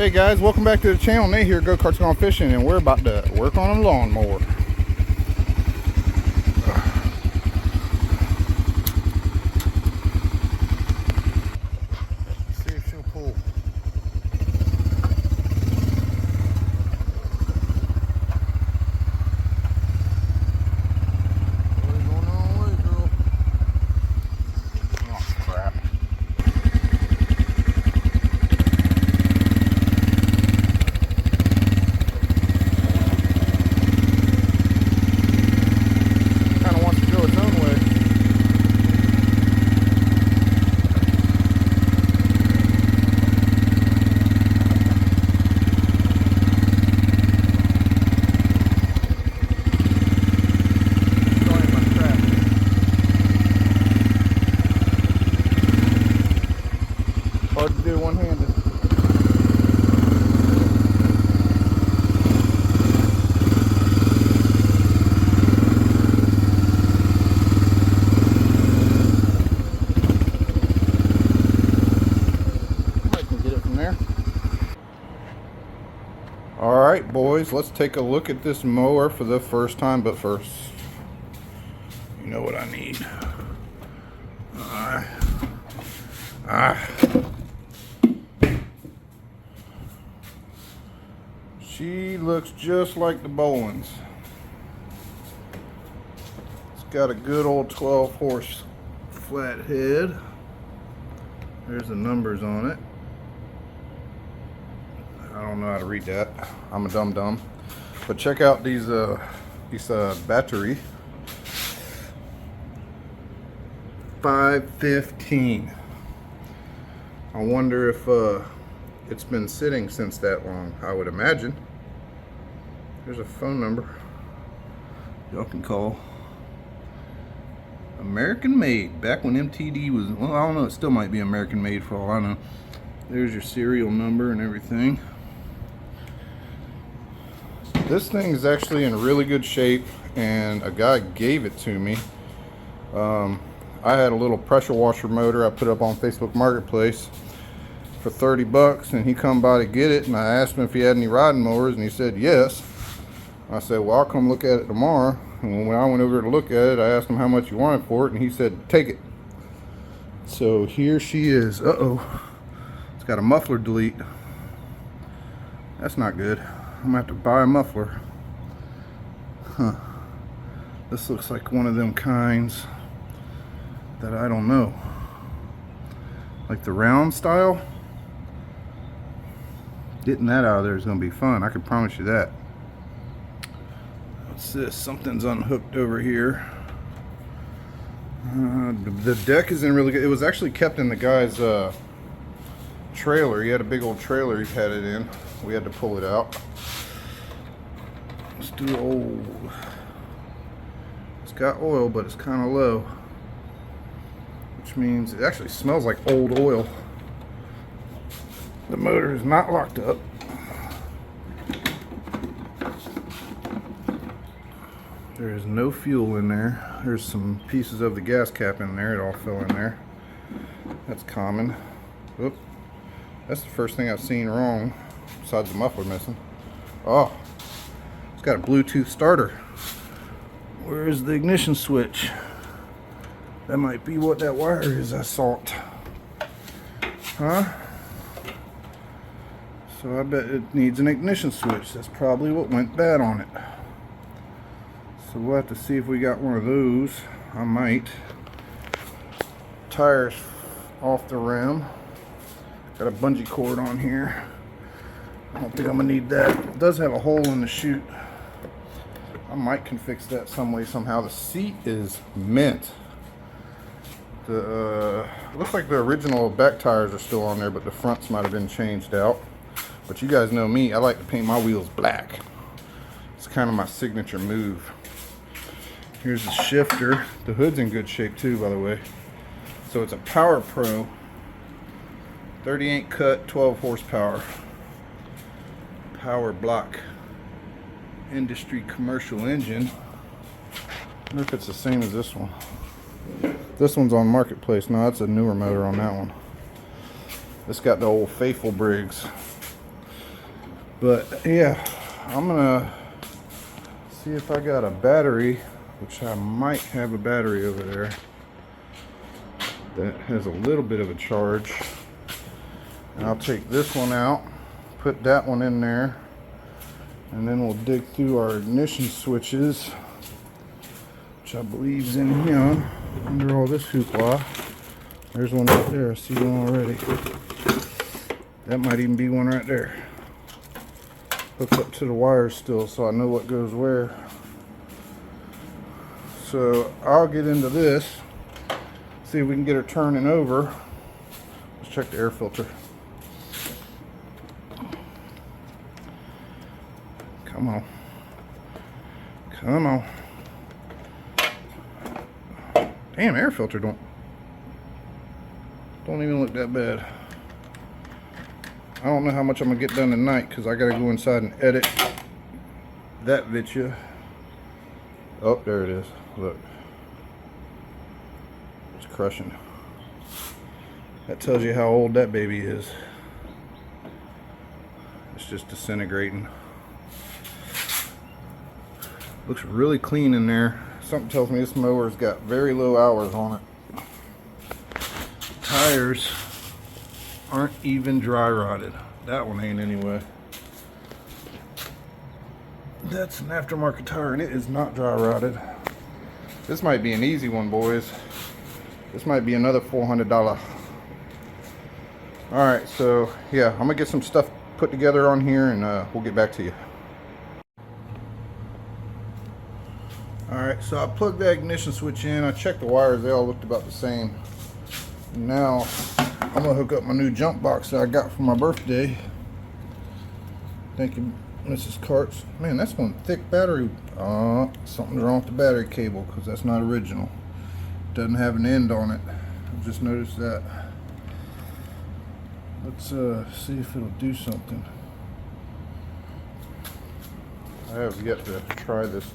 Hey guys, welcome back to the channel. Nate here, Go Karts Gone Fishing, and we're about to work on a lawnmower. Let's see if she'll pull. Going the wrong way, girl. Oh crap. Hard to do one-handed. I can get it from there. Alright boys, let's take a look at this mower for the first time, but first, you know what I need. She looks just like the Bolins. It's got a good old 12 horse flat head. There's the numbers on it. I don't know how to read that. I'm a dum-dum. But check out these battery. 515. I wonder if it's been sitting since that long. I would imagine. There's a phone number y'all can call. American made, back when MTD was, well, I don't know, it still might be American made for all I know. There's your serial number and everything. This thing is actually in really good shape, and a guy gave it to me. I had a little pressure washer motor I put up on Facebook Marketplace for 30 bucks, and he come by to get it, and I asked him if he had any riding mowers, and he said yes. I said, well, I'll come look at it tomorrow. And when I went over to look at it, I asked him how much he wanted for it, and he said take it. So here she is. It's got a muffler delete. That's not good. I'm gonna have to buy a muffler. This looks like one of them kinds that I don't know, like the round style. Getting that out of there is gonna be fun, I can promise you that. What's this? Something's unhooked over here. The deck is in really good. It was actually kept in the guy's trailer. He had a big old trailer he had it in. We had to pull it out. Let's do old. It's got oil, but it's kind of low, which means it actually smells like old oil. The motor is not locked up. There is no fuel in there. There's some pieces of the gas cap in there. It all fell in there. That's common. Oop. That's the first thing I've seen wrong, besides the muffler missing. Oh, it's got a Bluetooth starter. Where is the ignition switch? That might be what that wire is I saw. Huh? So I bet it needs an ignition switch. That's probably what went bad on it. So we'll have to see if we got one of those. I might. Tires off the rim. Got a bungee cord on here. I don't think I'm gonna need that. It does have a hole in the chute. I might can fix that some way, somehow. The seat is mint. The looks like the original back tires are still on there, but the fronts might have been changed out. But you guys know me, I like to paint my wheels black. It's kind of my signature move. Here's the shifter. The hood's in good shape too, by the way. So it's a Power Pro 38 cut 12 horsepower power block industry commercial engine. I wonder if it's the same as this one. This one's on Marketplace. No, that's a newer motor on that one. It's got the old faithful Briggs. But yeah, I'm gonna see if I got a battery, which I might have a battery over there that has a little bit of a charge. And I'll take this one out, put that one in there, and then we'll dig through our ignition switches, which I believe is in here under all this hoopla. There's one right there. I see one already. That might even be one right there. Hooked up to the wires still, so I know what goes where. So I'll get into this, see if we can get her turning over. Let's check the air filter. Come on. Come on. Damn, air filter don't even look that bad. I don't know how much I'm gonna get done tonight because I gotta go inside and edit that video. Oh, there it is. Look. It's crushing. That tells you how old that baby is. It's just disintegrating. Looks really clean in there. Something tells me this mower's got very low hours on it. Tires aren't even dry rotted. That one ain't anyway. That's an aftermarket tire and it is not dry rotted. This might be an easy one, boys. This might be another $400. Alright, so yeah, I'm gonna get some stuff put together on here and we'll get back to you. Alright, so I plugged the ignition switch in. I checked the wires, they all looked about the same. Now I'm gonna hook up my new jump box that I got for my birthday. Thank you, Mrs. Carts. Man, that's one thick battery. Something's wrong with the battery cable because that's not original. Doesn't have an end on it. I just noticed that. Let's see if it'll do something. I have yet to try this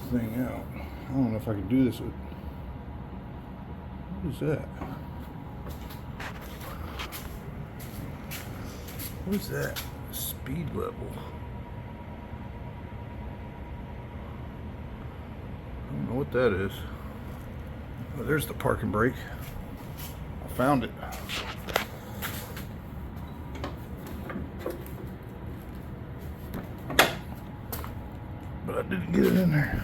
thing out. I don't know if I can do this with. What is that? What is that? Speed level. I don't know what that is. Oh, there's the parking brake. I found it. But I didn't get it in there.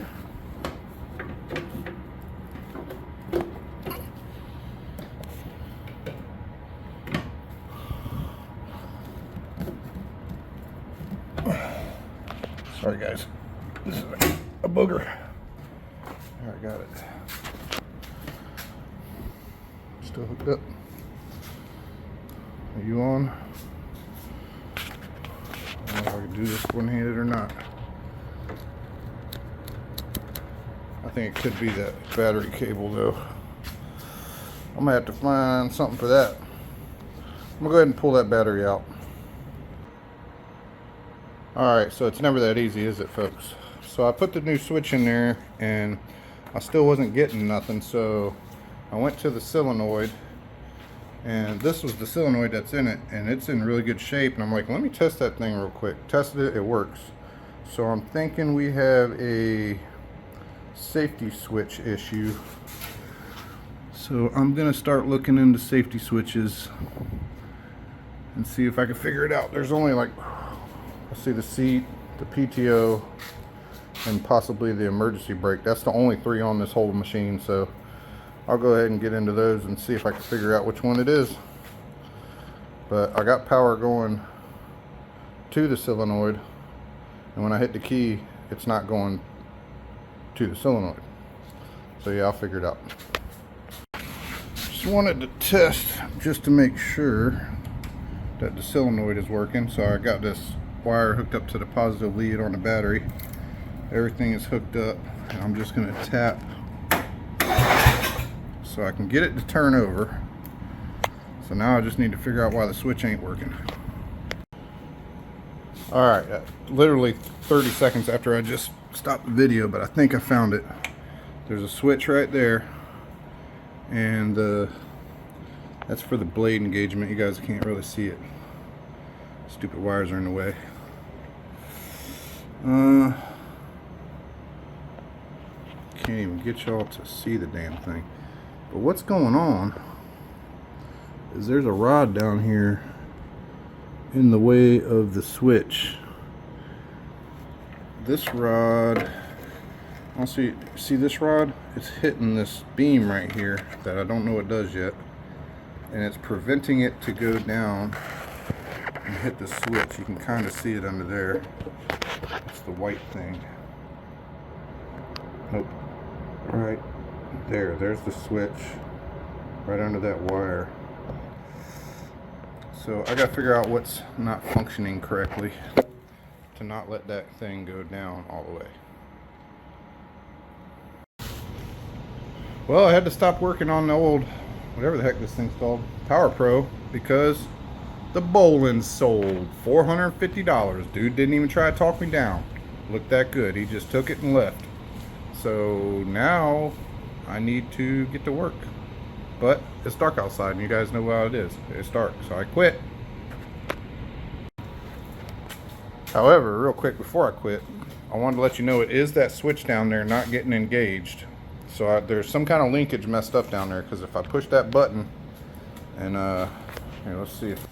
Sorry guys, this is a booger. There, I got it. Still hooked up. Are you on? I don't know if I can do this one-handed or not. I think it could be that battery cable though. I'm gonna have to find something for that. I'm gonna go ahead and pull that battery out. Alright, so it's never that easy, is it, folks? So I put the new switch in there and I still wasn't getting nothing, so I went to the solenoid and this was the solenoid that's in it and it's in really good shape, and I'm like, let me test that thing real quick. Tested it, it works. So I'm thinking we have a safety switch issue. So I'm gonna start looking into safety switches and see if I can figure it out. There's only like, I see the seat, the PTO, and possibly the emergency brake. That's the only three on this whole machine, so I'll go ahead and get into those and see if I can figure out which one it is. But I got power going to the solenoid, and when I hit the key, it's not going to the solenoid. So yeah, I'll figure it out. Just wanted to test just to make sure that the solenoid is working. So I got this wire hooked up to the positive lead on the battery. Everything is hooked up, and I'm just going to tap so I can get it to turn over. So now I just need to figure out why the switch ain't working. Alright, literally 30 seconds after I just stopped the video, but I think I found it. There's a switch right there, and that's for the blade engagement. You guys can't really see it. Stupid wires are in the way. Can't even get y'all to see the damn thing. But what's going on is there's a rod down here in the way of the switch. This rod, I'll see this rod? It's hitting this beam right here that I don't know what does yet. And it's preventing it to go down and hit the switch. You can kind of see it under there. It's the white thing. Nope. Right there. There's the switch. Right under that wire. So I gotta figure out what's not functioning correctly to not let that thing go down all the way. Well, I had to stop working on the old, whatever the heck this thing's called, Power Pro, because the bowling sold. $450. Dude didn't even try to talk me down. Looked that good. He just took it and left. So now I need to get to work. But it's dark outside and you guys know how it is. It's dark, so I quit. However, real quick before I quit, I wanted to let you know it is that switch down there not getting engaged. So there's some kind of linkage messed up down there, because if I push that button and here, let's see if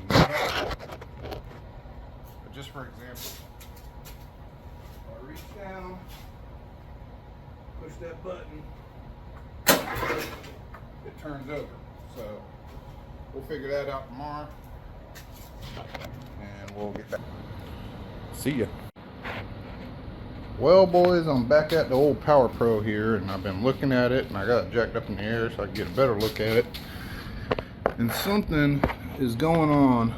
but just for example, if I reach down, push that button, it turns over. So we'll figure that out tomorrow and we'll get back. See ya. Well, boys, I'm back at the old Power Pro here, and I've been looking at it, and I got it jacked up in the air so I can get a better look at it. And something is going on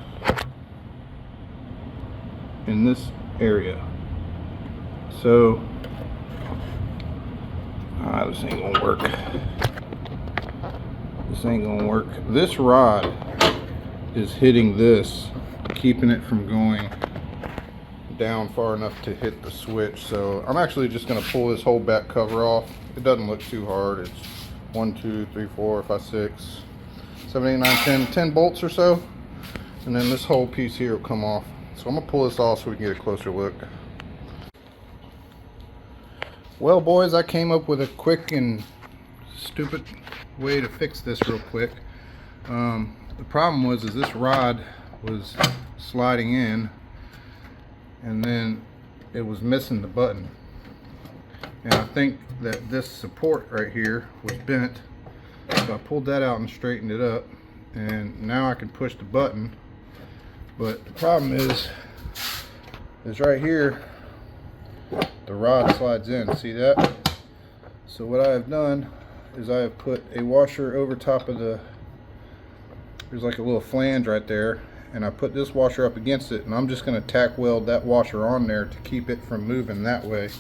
in this area. So, this ain't gonna work. This ain't gonna work. This rod is hitting this, keeping it from going down far enough to hit the switch. So I'm actually just going to pull this whole back cover off. It doesn't look too hard. It's 1, 2, 3, 4, 5, 6, 7, 8, 9, 10 bolts or so, and then this whole piece here will come off. So I'm gonna pull this off so we can get a closer look. Well, boys, I came up with a quick and stupid way to fix this real quick. The problem was this rod was sliding in, and then it was missing the button. And I think that this support right here was bent, so I pulled that out and straightened it up, and now I can push the button. But the problem is right here, the rod slides in. See that? So what I have done is I have put a washer over top of there's like a little flange right there, and I put this washer up against it, and I'm just going to tack weld that washer on there to keep it from moving that way.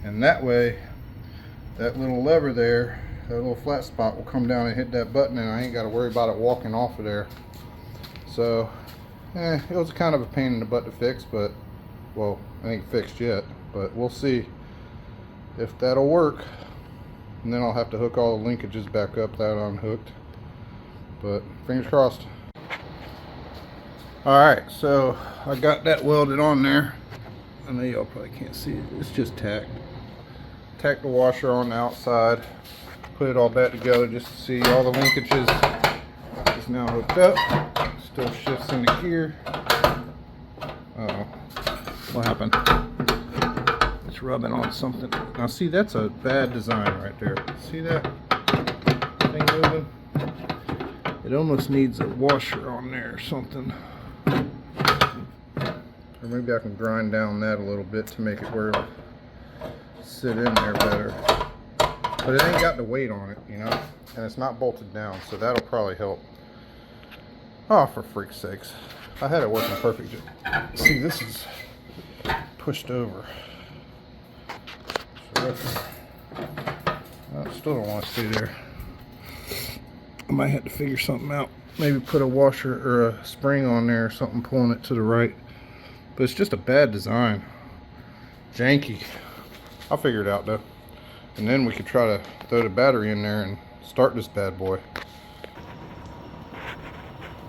And that way, that little lever there, that little flat spot will come down and hit that button, and I ain't got to worry about it walking off of there. So, it was kind of a pain in the butt to fix, but, well, I ain't fixed yet, but we'll see if that'll work. And then I'll have to hook all the linkages back up that I unhooked. But fingers crossed. Alright, so I got that welded on there. I know y'all probably can't see it. It's just tacked. Tacked the washer on the outside. Put it all back together just to see all the linkages is now hooked up. Still shifts into gear. Uh-oh. What happened? It's rubbing on something. Now see, that's a bad design right there. See that thing moving? It almost needs a washer on there or something. Or maybe I can grind down that a little bit to make it where it'll sit in there better. But it ain't got the weight on it, you know? And it's not bolted down, so that'll probably help. Oh, for freak's sakes. I had it working perfect. See, this is pushed over. So I still don't want to stay there. I might have to figure something out. Maybe put a washer or a spring on there or something, pulling it to the right. But it's just a bad design. Janky. I'll figure it out though. And then we could try to throw the battery in there and start this bad boy.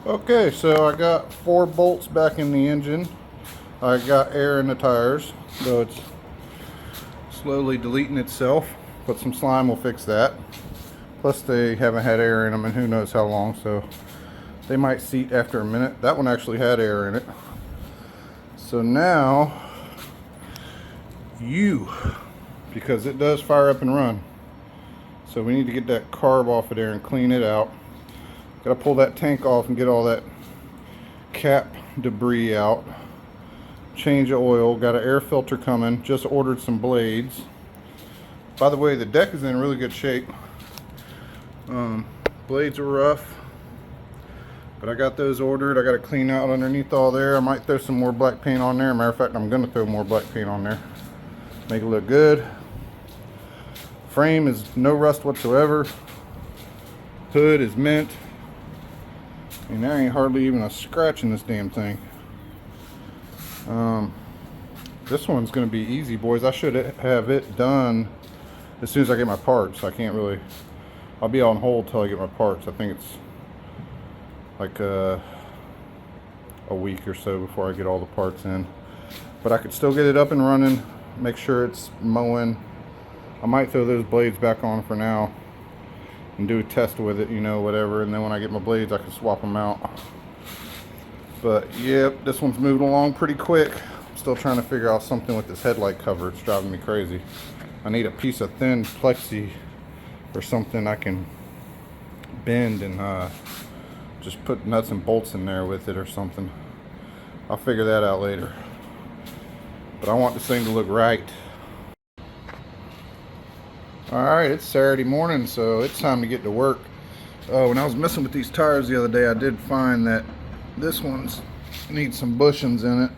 Okay, so I got 4 bolts back in the engine. I got air in the tires, though it's slowly deleting itself, but some slime will fix that. Plus they haven't had air in them in who knows how long, so they might seat after a minute. That one actually had air in it. So now, because it does fire up and run. So we need to get that carb off of there and clean it out. Gotta pull that tank off and get all that cap debris out. Change the oil, got an air filter coming, just ordered some blades. By the way, the deck is in really good shape. Blades are rough, but I got those ordered. I got to clean out underneath all there. I might throw some more black paint on there. Matter of fact, I'm gonna throw more black paint on there, make it look good. Frame is no rust whatsoever. Hood is mint, and there ain't hardly even a scratch in this damn thing. This one's gonna be easy, boys. I should have it done as soon as I get my parts. I can't really, I'll be on hold till I get my parts. I think it's like a week or so before I get all the parts in, but I could still get it up and running, make sure it's mowing. I might throw those blades back on for now and do a test with it, you know, whatever, and then when I get my blades I can swap them out. But yep, this one's moving along pretty quick. I'm still trying to figure out something with this headlight cover. It's driving me crazy. I need a piece of thin plexi or something I can bend and just put nuts and bolts in there with it or something. I'll figure that out later. But I want this thing to look right. Alright, it's Saturday morning, so it's time to get to work. When I was messing with these tires the other day, I did find that this one's needs some bushings in it.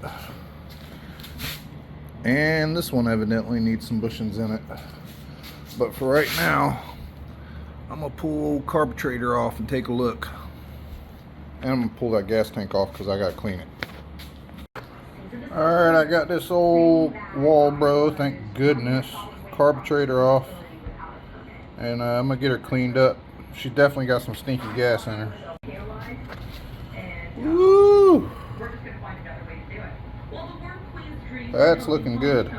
And this one evidently needs some bushings in it. But for right now, I'm gonna pull old Carburetor off and take a look. And I'm gonna pull that gas tank off because I gotta clean it. Alright, I got this old Walbro, thank goodness. Carburetor off. And I'm gonna get her cleaned up. She definitely got some stinky gas in her. Woo! That's looking good.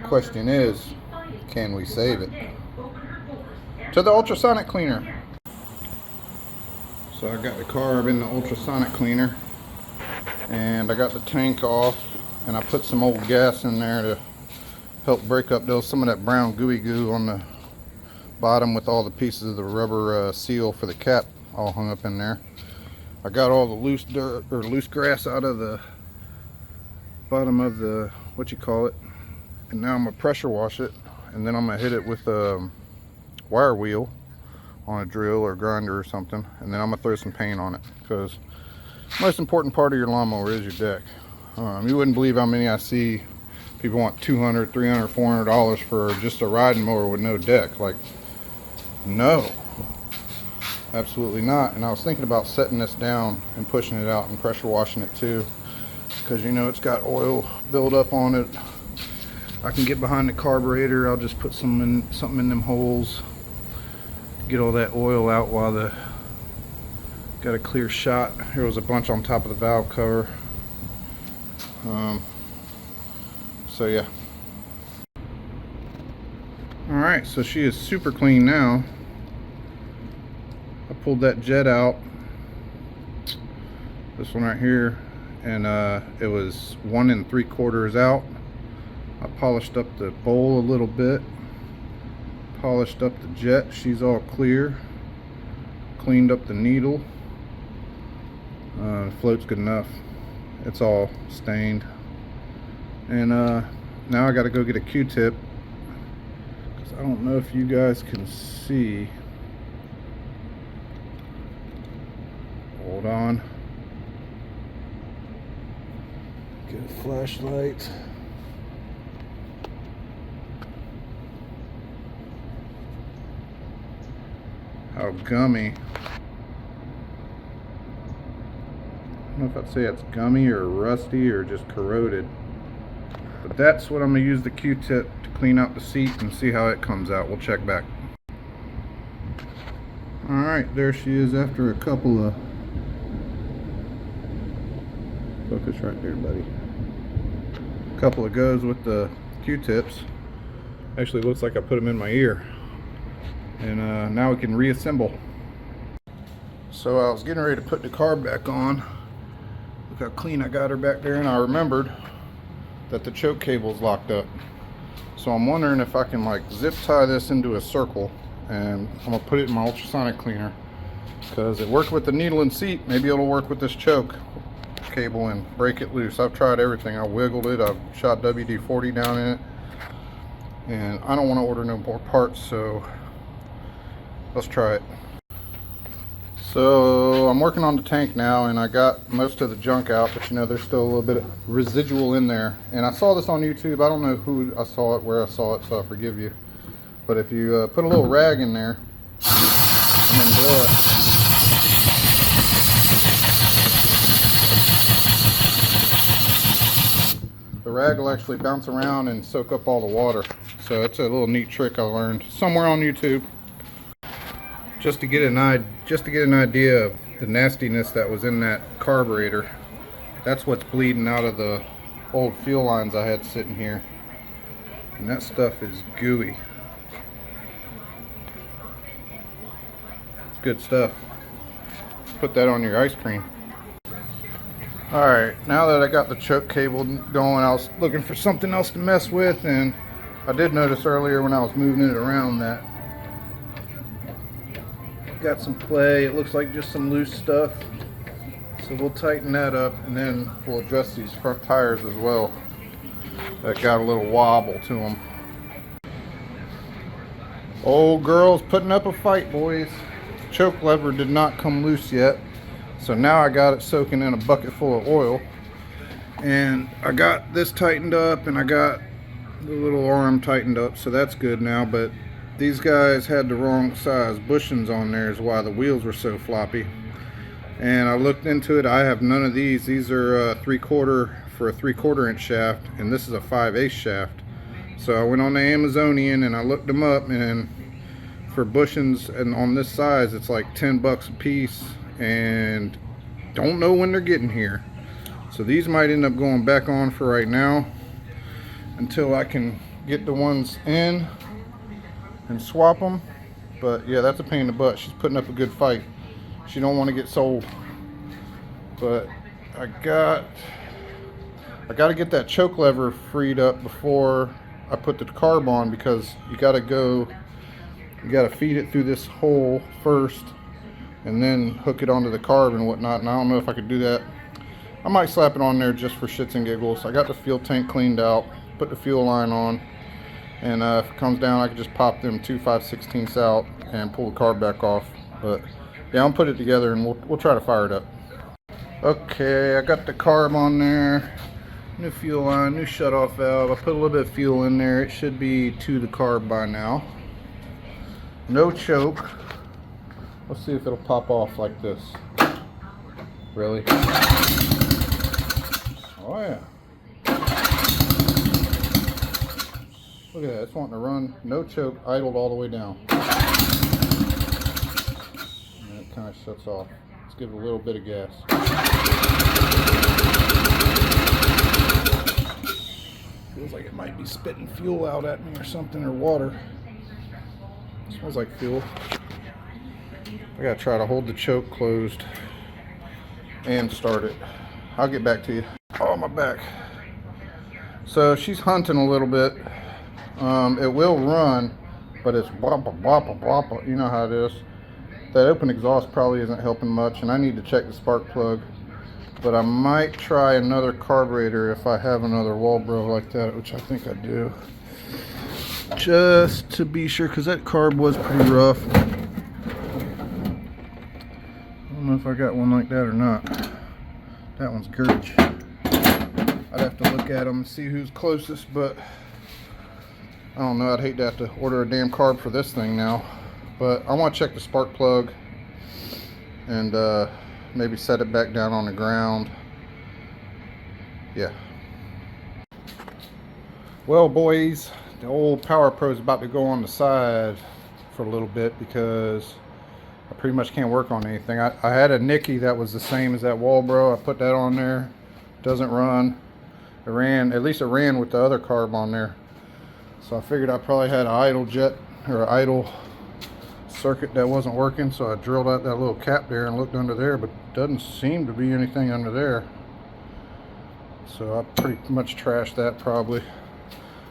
Question is, can we save it? To the ultrasonic cleaner. So I got the carb in the ultrasonic cleaner, and I got the tank off, and I put some old gas in there to help break up some of that brown gooey goo on the bottom with all the pieces of the rubber seal for the cap all hung up in there. I got all the loose dirt or loose grass out of the bottom of the and now I'm gonna pressure wash it, and then I'm gonna hit it with a wire wheel on a drill or grinder or something, and then I'm gonna throw some paint on it, because the most important part of your lawnmower is your deck. You wouldn't believe how many I see people want $200, $300, $400 for just a riding mower with no deck. Like, no, absolutely not. And I was thinking about setting this down and pushing it out and pressure washing it too, because you know it's got oil buildup on it. I can get behind the carburetor. I'll just put something in them holes, get all that oil out while got a clear shot. Here was a bunch on top of the valve cover. So yeah. Alright, so she is super clean now. I pulled that jet out, this one right here, and it was 1 3/4 out. I polished up the bowl a little bit, polished up the jet. She's all clear. Cleaned up the needle. Float's good enough. It's all stained. And now I got to go get a Q-tip, because I don't know if you guys can see. Hold on. Get a flashlight. How gummy. I don't know if I'd say it's gummy or rusty or just corroded. But that's what I'm going to use the Q-tip to clean out the seat and see how it comes out. We'll check back. Alright, there she is after a couple of... Focus right there, buddy. A couple of goes with the Q-tips. Actually looks like I put them in my ear. And now we can reassemble. So I was getting ready to put the carb back on. Look how clean I got her back there, and I remembered that the choke cable's locked up. So I'm wondering if I can like zip tie this into a circle, and I'm gonna put it in my ultrasonic cleaner, because it worked with the needle and seat. Maybe it'll work with this choke cable and break it loose. I've tried everything. I wiggled it, I've shot WD-40 down in it, and I don't want to order no more parts, so let's try it. So I'm working on the tank now, and I got most of the junk out, but you know, there's still a little bit of residual in there. And I saw this on YouTube. I don't know who I saw it, where I saw it, so I forgive you. But if you put a little rag in there and then blow it, the rag will actually bounce around and soak up all the water. So it's a little neat trick I learned somewhere on YouTube. Just to get an idea of the nastiness that was in that carburetor. That's what's bleeding out of the old fuel lines I had sitting here. And that stuff is gooey. It's good stuff. Put that on your ice cream. Alright, now that I got the choke cable going, I was looking for something else to mess with, and I did notice earlier when I was moving it around that got some play. It looks like just some loose stuff, so we'll tighten that up, and then we'll adjust these front tires as well that got a little wobble to them. Old girl's putting up a fight, boys. Choke lever did not come loose yet, so now I got it soaking in a bucket full of oil, and I got this tightened up, and I got the little arm tightened up, so that's good now. But these guys had the wrong size bushings on there, is why the wheels were so floppy. And I looked into it. I have none of these. These are 3/4 for a 3/4 inch shaft, and this is a 5/8 shaft. So I went on the Amazonian and I looked them up, and for bushings and on this size it's like $10 a piece, and don't know when they're getting here. So these might end up going back on for right now until I can get the ones in and swap them. But yeah, that's a pain in the butt. She's putting up a good fight. She don't want to get sold. But I got to get that choke lever freed up before I put the carb on, because you got to feed it through this hole first and then hook it onto the carb and whatnot. And I don't know if I could do that. I might slap it on there just for shits and giggles. I got the fuel tank cleaned out, put the fuel line on, and if it comes down, I can just pop them 2 5/16 out and pull the carb back off. But yeah, I'll put it together and we'll try to fire it up. Okay, I got the carb on there. New fuel line, new shutoff valve. I put a little bit of fuel in there. It should be to the carb by now. No choke. Let's see if it'll pop off like this. Really? Oh yeah. Look at that, it's wanting to run. No choke, idled all the way down. And it kind of shuts off. Let's give it a little bit of gas. Feels like it might be spitting fuel out at me or something, or water. It smells like fuel. I gotta try to hold the choke closed and start it. I'll get back to you. Oh, my back. So she's hunting a little bit. It will run, but it's boppa boppa boppa. You know how it is. That open exhaust probably isn't helping much, and I need to check the spark plug. But I might try another carburetor if I have another Walbro like that, which I think I do. Just to be sure, because that carb was pretty rough. I don't know if I got one like that or not. That one's garbage. I'd have to look at them and see who's closest, but I don't know. I'd hate to have to order a damn carb for this thing now. But I want to check the spark plug and maybe set it back down on the ground. Yeah. Well, boys, the old Power Pro is about to go on the side for a little bit, because I pretty much can't work on anything. I had a Nicky that was the same as that Walbro. I put that on there. Doesn't run. It ran, at least it ran with the other carb on there. So I figured I probably had an idle jet or an idle circuit that wasn't working. So I drilled out that little cap there and looked under there, but doesn't seem to be anything under there. So I pretty much trashed that probably.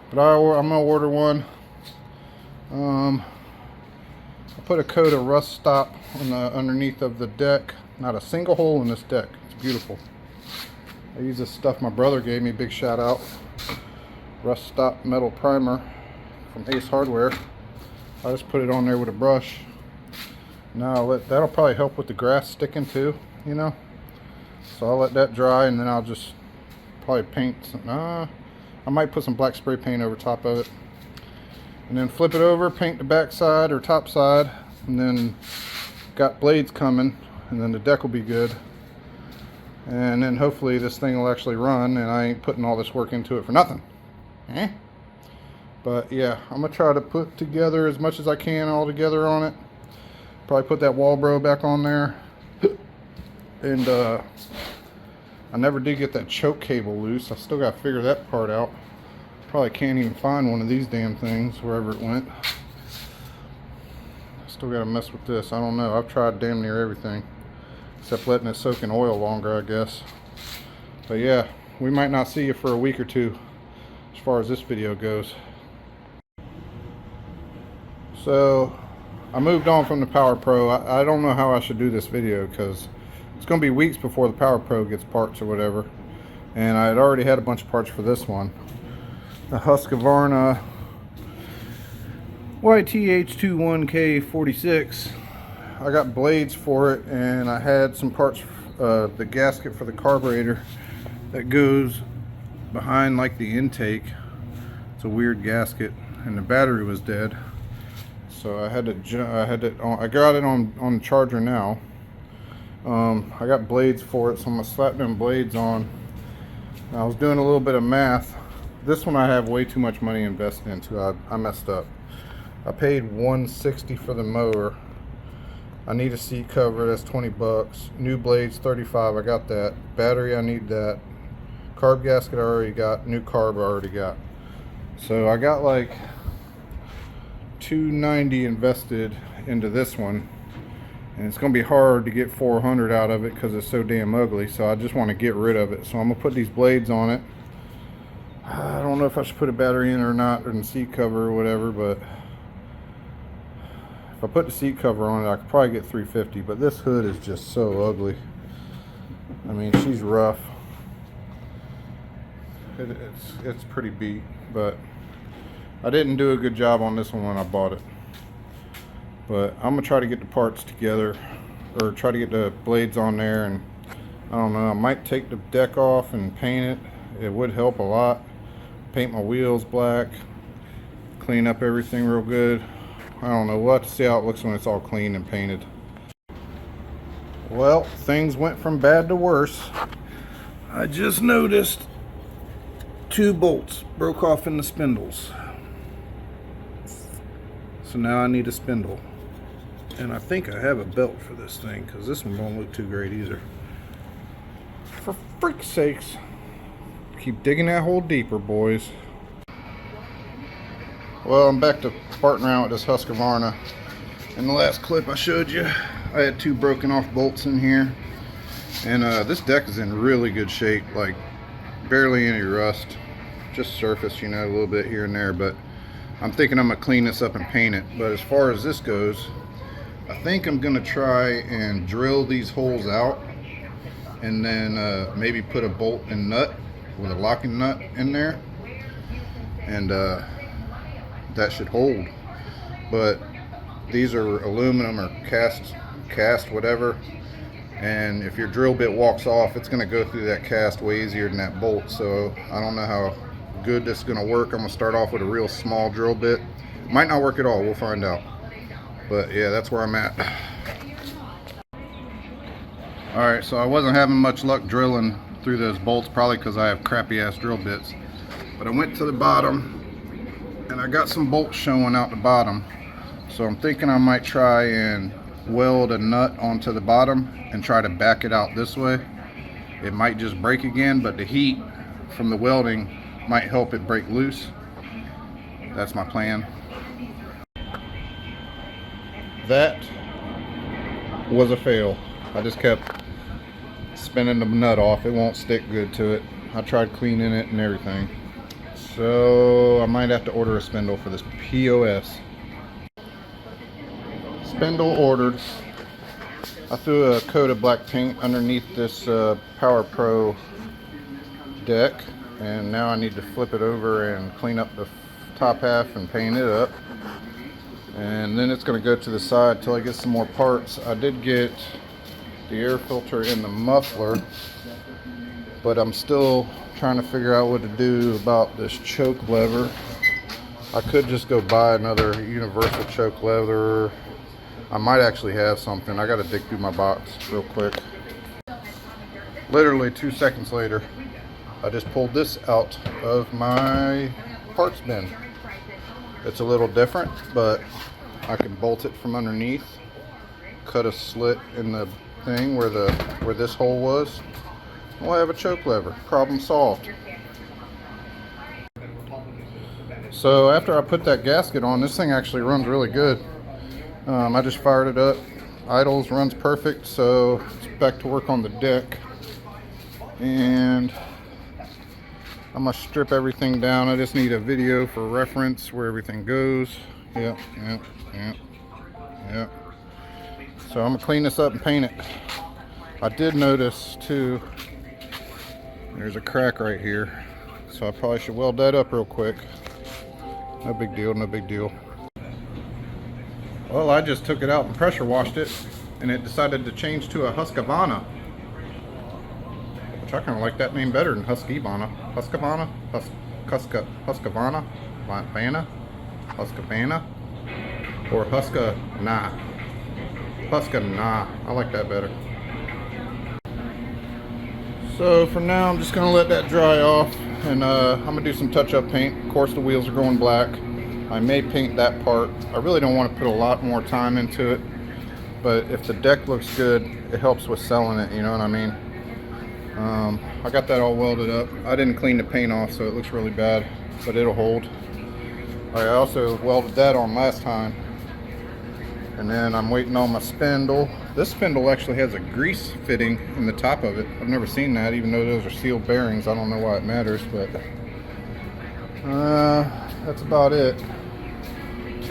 But I'm gonna order one. I put a coat of rust stop on the underneath of the deck. Not a single hole in this deck. It's beautiful. I use this stuff my brother gave me. Big shout out. Rust stop metal primer from Ace Hardware. I just put it on there with a brush. Now that'll probably help with the grass sticking too, you know. So I'll let that dry and then I'll just probably paint some, I might put some black spray paint over top of it. And then flip it over, paint the back side or top side, and then got blades coming, and then the deck will be good. And then hopefully this thing will actually run and I ain't putting all this work into it for nothing. But yeah, I'm gonna try to put together as much as I can all together on it. Probably put that Walbro back on there. And I never did get that choke cable loose. I still gotta figure that part out. Probably can't even find one of these damn things wherever it went. Still gotta mess with this. I don't know. I've tried damn near everything except letting it soak in oil longer, I guess. But yeah, we might not see you for a week or two as far as this video goes. So I moved on from the Power Pro. I don't know how I should do this video because it's going to be weeks before the Power Pro gets parts or whatever. And I had already had a bunch of parts for this one. The Husqvarna YTH21K46. I got blades for it, and I had some parts, the gasket for the carburetor that goes behind like the intake. It's a weird gasket, and the battery was dead. So I got it on the charger now. I got blades for it, so I'm gonna slap them blades on. I was doing a little bit of math. This one I have way too much money invested into. I messed up. I paid $160 for the mower. I need a seat cover, that's 20 bucks. New blades, 35, I got that. Battery, I need that. Carb gasket I already got. New carb I already got. So I got like $290 invested into this one. And it's going to be hard to get 400 out of it because it's so damn ugly. So I just want to get rid of it. So I'm going to put these blades on it. I don't know if I should put a battery in or not, or the seat cover or whatever, but if I put the seat cover on it, I could probably get $350, but this hood is just so ugly. I mean, she's rough. It's pretty beat, but I didn't do a good job on this one when I bought it. But I'm gonna try to get the parts together, or try to get the blades on there, and I don't know, I might take the deck off and paint it. It would help a lot. Paint my wheels black, clean up everything real good. I don't know, we'll have to see how it looks when it's all clean and painted. Well, things went from bad to worse. I just noticed 2 bolts broke off in the spindles. So now I need a spindle. And I think I have a belt for this thing, because this one won't look too great either. For freak's sakes. Keep digging that hole deeper, boys. Well, I'm back to farting around with this Husqvarna. In the last clip I showed you, I had 2 broken off bolts in here. And this deck is in really good shape, like barely any rust. Just surface, you know, a little bit here and there, but I'm thinking I'm gonna clean this up and paint it. But as far as this goes, I think I'm gonna try and drill these holes out and then maybe put a bolt and nut with a locking nut in there, and that should hold. But these are aluminum or cast whatever, and if your drill bit walks off, it's going to go through that cast way easier than that bolt. So I don't know how good this is going to work. I'm going to start off with a real small drill bit. Might not work at all, we'll find out. But yeah, that's where I'm at. Alright, so I wasn't having much luck drilling through those bolts, probably because I have crappy ass drill bits. But I went to the bottom and I got some bolts showing out the bottom. So I'm thinking I might try and weld a nut onto the bottom and try to back it out this way. It might just break again, but the heat from the welding might help it break loose. That's my plan. That was a fail. I just kept spinning the nut off. It won't stick good to it. I tried cleaning it and everything. So I might have to order a spindle for this POS. Spindle ordered. I threw a coat of black paint underneath this Power Pro deck, and now I need to flip it over and clean up the top half and paint it up, and then it's going to go to the side till I get some more parts. I did get the air filter in the muffler, but I'm still trying to figure out what to do about this choke lever. I could just go buy another universal choke lever. I might actually have something. I got to dig through my box real quick. Literally 2 seconds later, I just pulled this out of my parts bin. It's a little different, but I can bolt it from underneath, cut a slit in the thing where this hole was. We'll have a choke lever. Problem solved. So after I put that gasket on, this thing actually runs really good. I just fired it up. Idles, runs perfect, so it's back to work on the deck. And I'm gonna strip everything down. I just need a video for reference where everything goes. Yep. So I'm gonna clean this up and paint it. I did notice too, there's a crack right here. So I probably should weld that up real quick. No big deal, no big deal. Well, I just took it out and pressure washed it, and it decided to change to a Husqvarna, which I kind of like that name better than Husqvarna. Husqvarna? Husqvarna? Husqvarna? Or Husqvarna? Husqvarna. I like that better. So for now, I'm just going to let that dry off, and I'm going to do some touch-up paint. Of course, the wheels are going black. I may paint that part. I really don't want to put a lot more time into it, but if the deck looks good, it helps with selling it, you know what I mean? I got that all welded up. I didn't clean the paint off, so it looks really bad, but it'll hold. I also welded that on last time, and then I'm waiting on my spindle. This spindle actually has a grease fitting in the top of it. I've never seen that, even though those are sealed bearings. I don't know why it matters, but that's about it.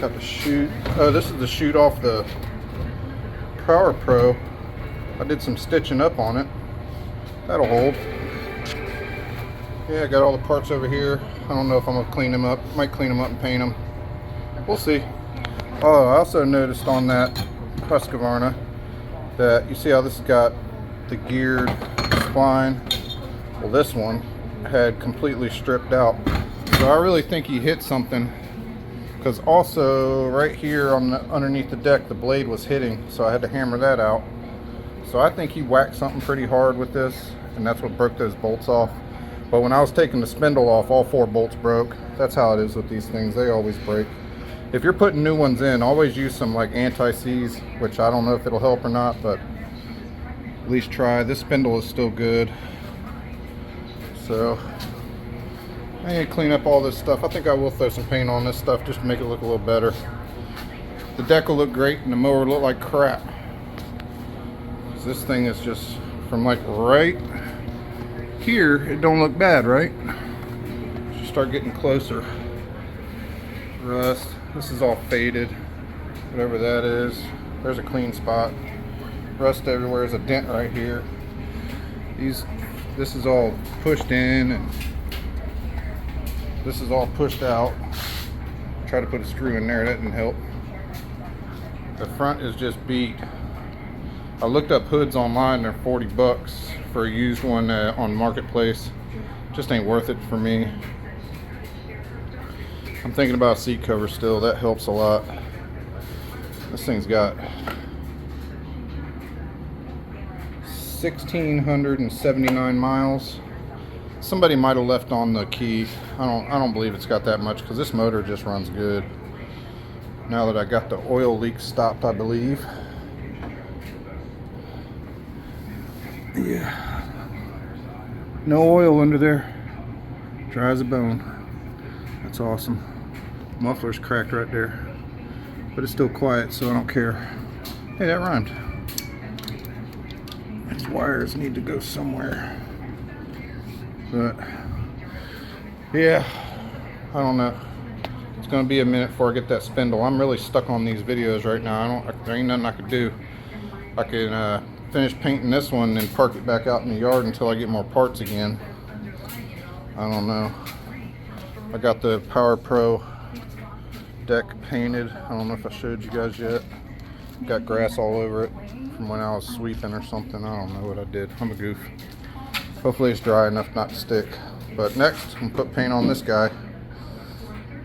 Got the chute. Oh, this is the chute off the Power Pro. I did some stitching up on it. That'll hold. Yeah, I got all the parts over here. I don't know if I'm gonna clean them up. Might clean them up and paint them. We'll see. Oh, I also noticed on that Husqvarna that you see how this has got the geared spline. Well, this one had completely stripped out. So I really think he hit something, because also right here on the underneath the deck, the blade was hitting, so I had to hammer that out. So I think he whacked something pretty hard with this, and that's what broke those bolts off. But when I was taking the spindle off, all 4 bolts broke. That's how it is with these things. They always break. If you're putting new ones in, always use some like anti-seize, which I don't know if it'll help or not, but at least try. This spindle is still good. So I need to clean up all this stuff. I think I will throw some paint on this stuff just to make it look a little better. The deck will look great and the mower will look like crap. This thing is just from like right here, it don't look bad, right? Just start getting closer. Rust. This is all faded. Whatever that is. There's a clean spot. Rust everywhere. There's a dent right here. This is all pushed in and this is all pushed out. Try to put a screw in there, that didn't help. The front is just beat. I looked up hoods online, they're 40 bucks for a used one on Marketplace. Just ain't worth it for me. I'm thinking about a seat cover still, that helps a lot. This thing's got 1,679 miles. Somebody might have left on the key. I don't believe it's got that much, because this motor just runs good. Now that I got the oil leak stopped, I believe. Yeah. No oil under there. Dry as a bone. That's awesome. Muffler's cracked right there. But it's still quiet, so I don't care. Hey, that rhymed. These wires need to go somewhere. But, yeah, I don't know. It's going to be a minute before I get that spindle. I'm really stuck on these videos right now. There ain't nothing I could do. I can finish painting this one and park it back out in the yard until I get more parts again. I don't know. I got the Power Pro deck painted. I don't know if I showed you guys yet. Got grass all over it from when I was sweeping or something. I don't know what I did. I'm a goof. Hopefully it's dry enough not to stick. But next, I'm gonna put paint on this guy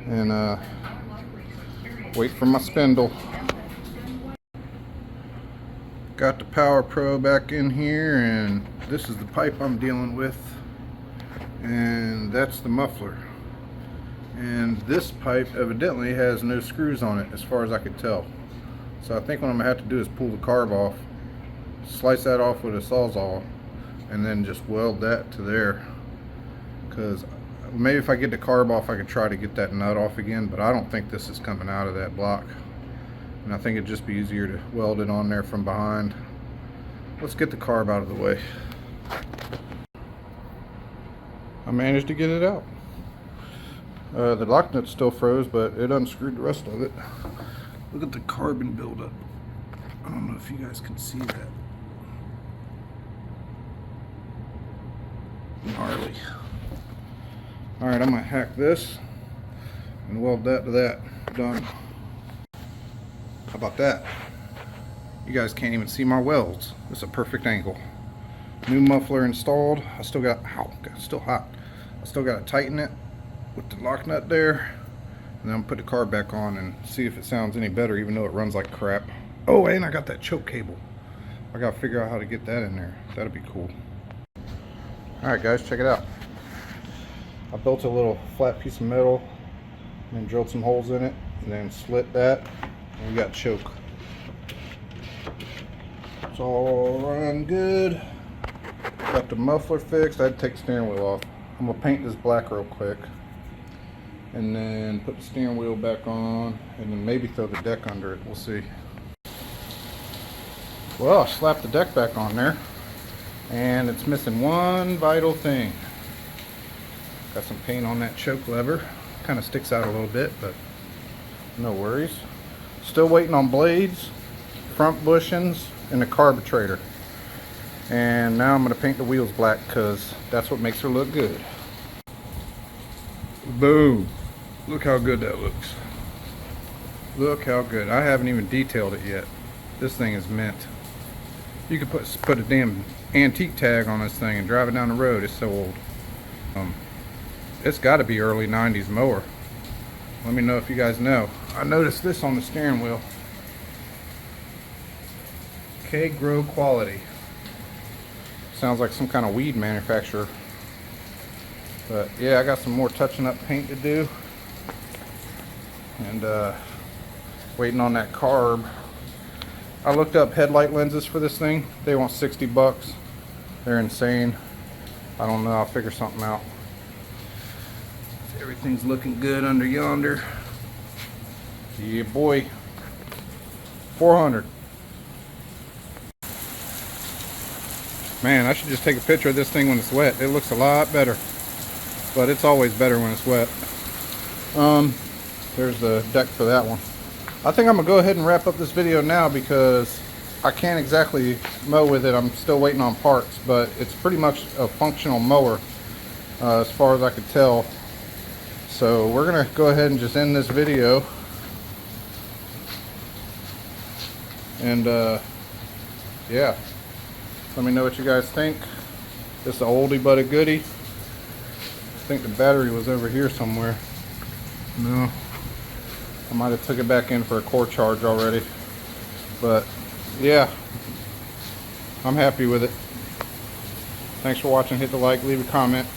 and wait for my spindle. Got the Power Pro back in here, and this is the pipe I'm dealing with, and that's the muffler. And this pipe evidently has no screws on it as far as I could tell. So I think what I'm gonna have to do is pull the carb off, slice that off with a sawzall, and then just weld that to there. Because maybe if I get the carb off, I could try to get that nut off again, but I don't think this is coming out of that block. And I think it'd just be easier to weld it on there from behind. Let's get the carb out of the way. I managed to get it out. The lock nut still froze, but it unscrewed the rest of it. Look at the carbon buildup. I don't know if you guys can see that. Gnarly. Alright, I'm gonna hack this and weld that to that. Done. How about that? You guys can't even see my welds. It's a perfect angle. New muffler installed. I still got, still hot. I still got to tighten it with the lock nut there. And then I'm put the carb back on and see if it sounds any better, even though it runs like crap. Oh, and I got that choke cable. I got to figure out how to get that in there. That'd be cool. Alright guys, check it out. I built a little flat piece of metal and then drilled some holes in it and then slit that. And we got choke. It's all run good. Got the muffler fixed. I had to take the steering wheel off. I'm gonna paint this black real quick and then put the steering wheel back on and then maybe throw the deck under it. We'll see. Well, I slapped the deck back on there and it's missing one vital thing. Got some paint on that choke lever. Kind of sticks out a little bit, but no worries. Still waiting on blades, front bushings, and the carburetor. And now I'm going to paint the wheels black because that's what makes her look good. Boom! Look how good that looks. Look how good. I haven't even detailed it yet. This thing is mint. You could put a damn antique tag on this thing and drive it down the road. It's so old. It's got to be early 90s mower. Let me know if you guys know. I noticed this on the steering wheel. K-Grow quality. Sounds like some kind of weed manufacturer. But yeah, I got some more touching up paint to do. And waiting on that carb. I looked up headlight lenses for this thing. They want 60 bucks. They're insane. I don't know, I'll figure something out. Everything's looking good under yonder. Yeah boy. 400. Man, I should just take a picture of this thing when it's wet. It looks a lot better. But it's always better when it's wet. There's the deck for that one. I think I'm gonna go ahead and wrap up this video now because I can't exactly mow with it. I'm still waiting on parts, but it's pretty much a functional mower as far as I could tell. So we're gonna go ahead and just end this video. And yeah, let me know what you guys think. This is an oldie but a goodie. I think the battery was over here somewhere. No, I might have took it back in for a core charge already. But yeah, I'm happy with it. Thanks for watching. Hit the like, leave a comment.